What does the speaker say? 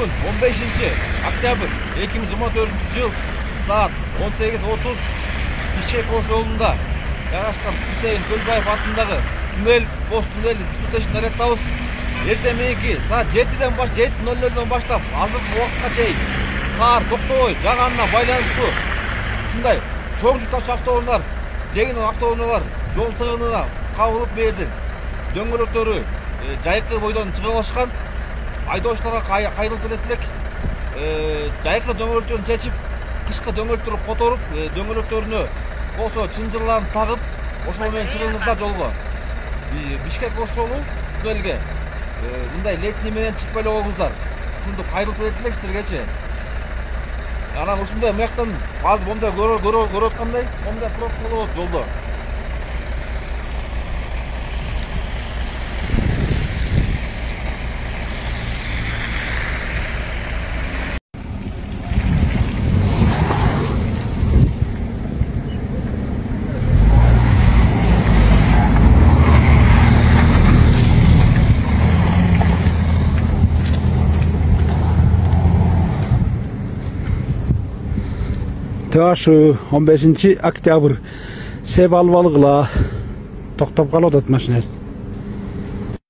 Бүгін 15 октябрь 2024 жыл saat 18:30 Пищеков жолында жайгашкан Хусейин Көлбаев атындағы түнел, бос түнел су тешин аяктабыз. Эртең мененки saat 7:00-дөн баштап азыркы убакытка чейин кар токтобой жааганына байланыштуу ушундай чоң жүк ташуу автоунаалар, жеңил автоунаалар жол тыгынына кабылып берди. Дөңгөлөктөрү жайкы бойдон чыга башкан. Айдоочуларга кайрылып келет элек. Жайкы дөңгөлөктөрүн чечип, кышкы дөңгөлөктөрү которуп, дөңгөлөктөрүнө болсо чынжырларын тагып, ошол менен чыгыңыздар жолго. Бишкек ош жолу туннелге мындай летний менен чыкпай эле коюңуздар. Ушунду кайрылып келет элек силергечи. Анан ушундай мыяктан азыр момундай көрүп аткандай, момундай пробка болот жолдо. Taşı 15 октябрь seb albalıqla toktop kalıp atmışlar.